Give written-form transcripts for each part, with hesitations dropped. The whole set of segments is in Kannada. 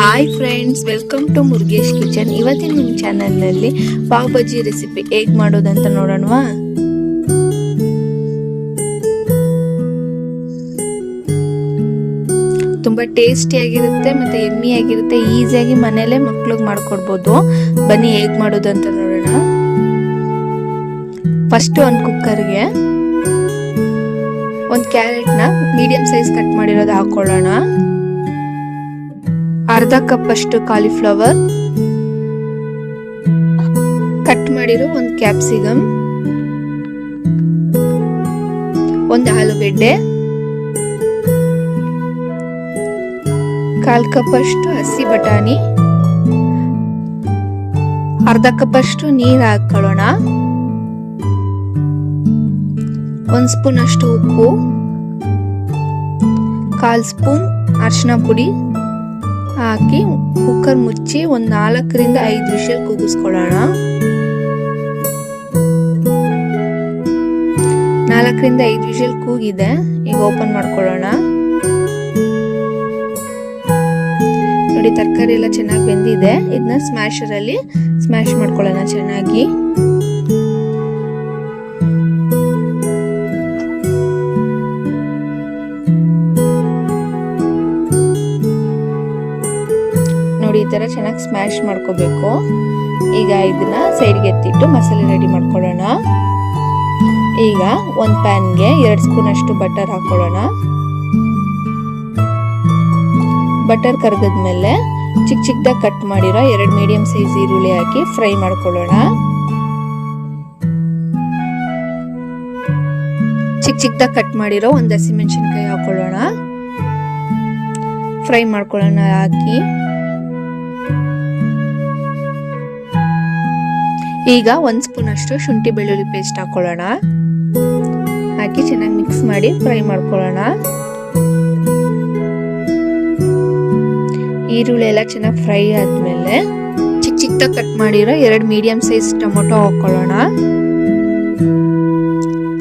Hi friends, welcome to Murugesh kitchen. ಇವತ್ತಿನ ನಿಮ್ಮ ಚಾನಲ್ನಲ್ಲಿ ಪಾವ್ ಬಜ್ಜಿ ರೆಸಿಪಿ ಹೇಗೆ ಮಾಡೋದಂತ ನೋಡೋಣವಾ? ತುಂಬ ಟೇಸ್ಟಿಯಾಗಿರುತ್ತೆ ಮತ್ತು ಎಮ್ಮಿಯಾಗಿರುತ್ತೆ. ಈಸಿಯಾಗಿ ಮನೆಯಲ್ಲೇ ಮಕ್ಳಿಗೆ ಮಾಡಿಕೊಡ್ಬೋದು. ಬನ್ನಿ ಹೇಗೆ ಮಾಡೋದು ಅಂತ ನೋಡೋಣ. ಫಸ್ಟ್ ಒಂದು ಕುಕ್ಕರ್ಗೆ ಒಂದು ಕ್ಯಾರೆಟ್ನ ಮೀಡಿಯಂ ಸೈಜ್ ಕಟ್ ಮಾಡಿರೋದು ಹಾಕೊಳ್ಳೋಣ. ಅರ್ಧ ಕಪ್ ಅಷ್ಟು ಕಾಲಿಫ್ಲವರ್, ಕಟ್ ಮಾಡಿರೋ ಒಂದು ಕ್ಯಾಪ್ಸಿಕಮ್, ಒಂದು ಆಲೂಗೆಡ್ಡೆ, 1/4 ಕಪ್ ಅಷ್ಟು ಹಸಿ ಬಟಾಣಿ, ಅರ್ಧ ಕಪ್ ಅಷ್ಟು ನೀರು ಹಾಕೊಳ್ಳೋಣ. 1 ಸ್ಪೂನ್ ಅಷ್ಟು ಉಪ್ಪು, 1/4 ಸ್ಪೂನ್ ಅರಿಶಿನ ಪುಡಿ ಹಾಕಿ ಕುಕ್ಕರ್ ಮುಚ್ಚಿ ಒಂದು 4 ರಿಂದ 5 ವಿಷಲ್ ಕೂಗಿಸ್ಕೊಳ್ಳೋಣ. 4 ರಿಂದ 5 ವಿಷಲ್ ಕೂಗಿದೆ. ಈಗ ಓಪನ್ ಮಾಡ್ಕೊಳ್ಳೋಣ. ನೋಡಿ, ತರಕಾರಿ ಎಲ್ಲ ಚೆನ್ನಾಗಿ ಬೆಂದಿದೆ. ಇದನ್ನ ಸ್ಮ್ಯಾಶರ್ ಅಲ್ಲಿ ಸ್ಮ್ಯಾಶ್ ಮಾಡ್ಕೊಳ್ಳೋಣ ಚೆನ್ನಾಗಿ. ನೋಡಿ, ಈ ತರ ಚೆನ್ನಾಗಿ ಸ್ಮ್ಯಾಶ್ ಮಾಡ್ಕೋಬೇಕು. ಈಗ ಇದನ್ನ ಸೈಡ್ಗೆ ಎತ್ತಿಟ್ಟು ಮಸಾಲೆ ರೆಡಿ ಮಾಡ್ಕೊಳ್ಳೋಣ. ಈಗ ಒಂದು ಪ್ಯಾನ್ಗೆ 2 ಸ್ಪೂನ್ ಅಷ್ಟು ಬಟರ್ ಹಾಕೊಳ್ಳೋಣ. ಬಟರ್ ಕರಗಿದ್ಮೇಲೆ ಚಿಕ್ಕ ಚಿಕ್ಕದಾಗಿ ಕಟ್ ಮಾಡಿರೋ 2 ಮೀಡಿಯಂ ಸೈಜ್ ಈರುಳ್ಳಿ ಹಾಕಿ ಫ್ರೈ ಮಾಡ್ಕೊಳ್ಳೋಣ. ಚಿಕ್ಕ ಚಿಕ್ಕದಾಗಿ ಕಟ್ ಮಾಡಿರೋ ಒಂದು ಹಸಿಮೆಣಸಿನಕಾಯಿ ಹಾಕೊಳ್ಳೋಣ. ಫ್ರೈ ಮಾಡ್ಕೊಳ್ಳೋಣ ಹಾಕಿ. ಈಗ 1 ಸ್ಪೂನ್ ಅಷ್ಟು ಶುಂಠಿ ಬೆಳ್ಳುಳ್ಳಿ ಪೇಸ್ಟ್ ಹಾಕೊಳ್ಳೋಣ. ಹಾಕಿ ಚೆನ್ನಾಗಿ ಮಿಕ್ಸ್ ಮಾಡಿ ಫ್ರೈ ಮಾಡ್ಕೊಳ್ಳೋಣ. ಈರುಳ್ಳಿ ಎಲ್ಲ ಚೆನ್ನಾಗಿ ಫ್ರೈ ಆದ್ಮೇಲೆ ಚಿಕ್ಕ ಚಿಕ್ಕದಾಗಿ ಕಟ್ ಮಾಡಿರೋ 2 ಮೀಡಿಯಂ ಸೈಜ್ ಟೊಮೊಟೊ ಹಾಕೊಳ್ಳೋಣ.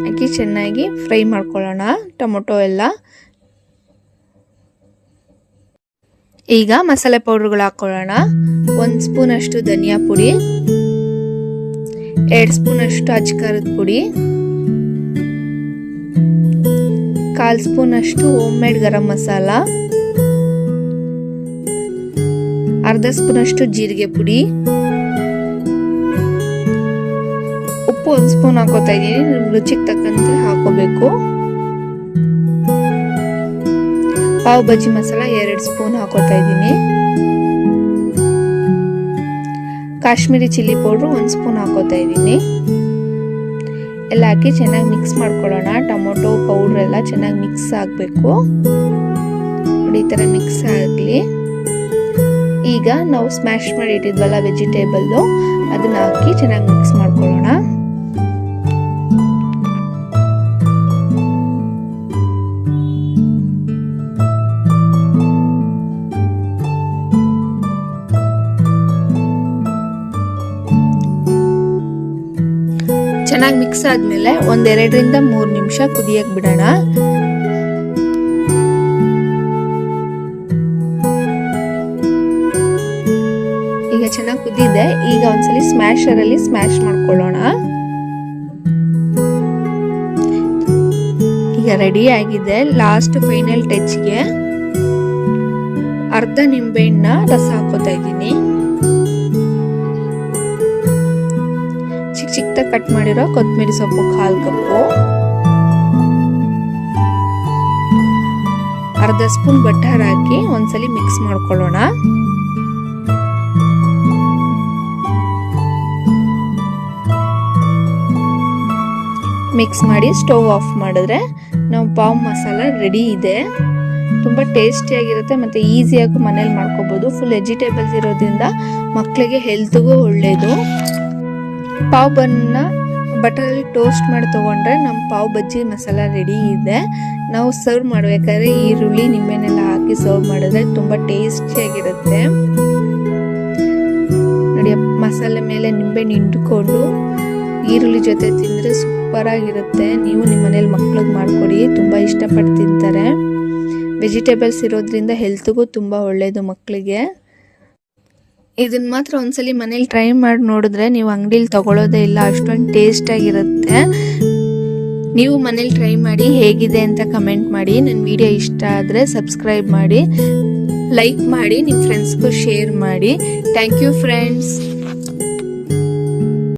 ಹಾಕಿ ಚೆನ್ನಾಗಿ ಫ್ರೈ ಮಾಡ್ಕೊಳ್ಳೋಣ ಟೊಮೊಟೊ ಎಲ್ಲ. ಈಗ ಮಸಾಲೆ ಪೌಡರ್ಗಳು ಹಾಕೊಳ್ಳೋಣ. 1 ಸ್ಪೂನ್ ಅಷ್ಟು ಧನಿಯಾ ಪುಡಿ, 2 ಸ್ಪೂನ್ ಅಷ್ಟು ಅಚ್ಕಾರದ ಪುಡಿ, 1/4 ಸ್ಪೂನ್ ಅಷ್ಟು ಹೋಮ್ ಮೇಡ್ ಗರಂ ಮಸಾಲ, ಅರ್ಧ ಸ್ಪೂನ್ ಅಷ್ಟು ಜೀರಿಗೆ ಪುಡಿ, ಉಪ್ಪು 1 ಸ್ಪೂನ್ ಹಾಕೋತಾ ಇದ್ದೀನಿ. ರುಚಿಗೆ ತಕ್ಕಂತೆ ಹಾಕೋಬೇಕು. ಪಾವ್ ಬಜ್ಜಿ ಮಸಾಲ 2 ಸ್ಪೂನ್ ಹಾಕೋತಾ ಇದ್ದೀನಿ. ಕಾಶ್ಮೀರಿ ಚಿಲ್ಲಿ ಪೌಡ್ರು 1 ಸ್ಪೂನ್ ಹಾಕೋತಾ ಇದ್ದೀನಿ. ಎಲ್ಲ ಹಾಕಿ ಚೆನ್ನಾಗಿ ಮಿಕ್ಸ್ ಮಾಡ್ಕೊಳ್ಳೋಣ. ಟೊಮೊಟೊ ಪೌಡ್ರ್ ಎಲ್ಲ ಚೆನ್ನಾಗಿ ಮಿಕ್ಸ್ ಆಗಬೇಕು. ನೋಡಿ, ಈ ಥರ ಮಿಕ್ಸ್ ಆಗಲಿ. ಈಗ ನಾವು ಸ್ಮ್ಯಾಶ್ ಮಾಡಿ ಇಟ್ಟಿದ್ವಲ್ಲ ವೆಜಿಟೇಬಲ್ಲು, ಅದನ್ನ ಹಾಕಿ ಚೆನ್ನಾಗಿ ಮಿಕ್ಸ್ ಮಾಡ್ಕೊಳ್ಳೋಣ. ಚೆನ್ನಾಗಿ ಮಿಕ್ಸ್ ಆದ್ಮೇಲೆ 1-2 ರಿಂದ 3 ನಿಮಿಷ ಕುದಿಯಕ್ಕೆ ಬಿಡೋಣ. ಈಗ ಚೆನ್ನಾಗಿ ಕುದಿದೆ. ಈಗ ಒಂದ್ಸಲಿ ಸ್ಮ್ಯಾಶರ್ ಅಲ್ಲಿ ಸ್ಮ್ಯಾಶ್ ಮಾಡ್ಕೊಳ್ಳೋಣ. ಈಗ ರೆಡಿ ಆಗಿದೆ. ಲಾಸ್ಟ್ ಫೈನಲ್ ಟಚ್ಗೆ ಅರ್ಧ ನಿಂಬೆಹಣ್ಣ ರಸ ಹಾಕೋತಾ ಇದ್ದೀನಿ. ಚಿಕ್ಕದಾಗಿ ಕಟ್ ಮಾಡಿರೋ ಕೊತ್ತಂಬರಿ ಸೊಪ್ಪು 1/4 ಕಪ್ಪು, ಅರ್ಧ ಸ್ಪೂನ್ ಬಟರ್ ಹಾಕಿ ಒಂದ್ಸಲಿ ಮಿಕ್ಸ್ ಮಾಡ್ಕೊಳ್ಳೋಣ. ಮಿಕ್ಸ್ ಮಾಡಿ ಸ್ಟವ್ ಆಫ್ ಮಾಡಿದ್ರೆ ನಾವು ಪಾವ್ ಮಸಾಲ ರೆಡಿ ಇದೆ. ತುಂಬ ಟೇಸ್ಟಿಯಾಗಿರುತ್ತೆ ಮತ್ತು ಈಸಿಯಾಗಿ ಮನೇಲಿ ಮಾಡ್ಕೋಬೋದು. ಫುಲ್ ವೆಜಿಟೇಬಲ್ಸ್ ಇರೋದ್ರಿಂದ ಮಕ್ಕಳಿಗೆ ಹೆಲ್ತ್ಗೂ ಒಳ್ಳೆಯದು. ಪಾವ್ ಬನ್ನ ಬಟರಲ್ಲಿ ಟೋಸ್ಟ್ ಮಾಡಿ ತೊಗೊಂಡ್ರೆ ನಮ್ಮ ಪಾವ್ ಬಜ್ಜಿ ಮಸಾಲ ರೆಡಿ ಇದೆ. ನಾವು ಸರ್ವ್ ಮಾಡಬೇಕಾದ್ರೆ ಈರುಳ್ಳಿ ನಿಂಬೆಹಣ್ಣೆಲ್ಲ ಹಾಕಿ ಸರ್ವ್ ಮಾಡಿದ್ರೆ ತುಂಬ ಟೇಸ್ಟಿಯಾಗಿರುತ್ತೆ. ನೋಡಿ, ಮಸಾಲೆ ಮೇಲೆ ನಿಂಬೆಹಣ್ಣು ಹಿಂಡ್ಕೊಂಡು ಈರುಳ್ಳಿ ಜೊತೆ ತಿಂದರೆ ಸೂಪರ್ ಆಗಿರುತ್ತೆ. ನೀವು ನಿಮ್ಮ ಮನೇಲಿ ಮಕ್ಳಿಗೆ ಮಾಡಿಕೊಡಿ, ತುಂಬ ಇಷ್ಟಪಟ್ಟು ತಿಂತಾರೆ. ವೆಜಿಟೇಬಲ್ಸ್ ಇರೋದ್ರಿಂದ ಹೆಲ್ತ್ಗೂ ತುಂಬ ಒಳ್ಳೆಯದು ಮಕ್ಕಳಿಗೆ. ಇದನ್ನ ಮಾತ್ರ ಒಂದ್ಸಲಿ ಮನೇಲಿ ಟ್ರೈ ಮಾಡಿ ನೋಡಿದ್ರೆ ನೀವು ಅಂಗಡಿಲಿ ತಗೊಳ್ಳೋದೇ ಇಲ್ಲ, ಅಷ್ಟೊಂದು ಟೇಸ್ಟ್ ಆಗಿರುತ್ತೆ. ನೀವು ಮನೇಲಿ ಟ್ರೈ ಮಾಡಿ ಹೇಗಿದೆ ಅಂತ ಕಮೆಂಟ್ ಮಾಡಿ. ನನ್ನ ವಿಡಿಯೋ ಇಷ್ಟ ಆದರೆ ಸಬ್ಸ್ಕ್ರೈಬ್ ಮಾಡಿ, ಲೈಕ್ ಮಾಡಿ, ನಿಮ್ಮ ಫ್ರೆಂಡ್ಸ್ಗೂ ಶೇರ್ ಮಾಡಿ. Thank you friends.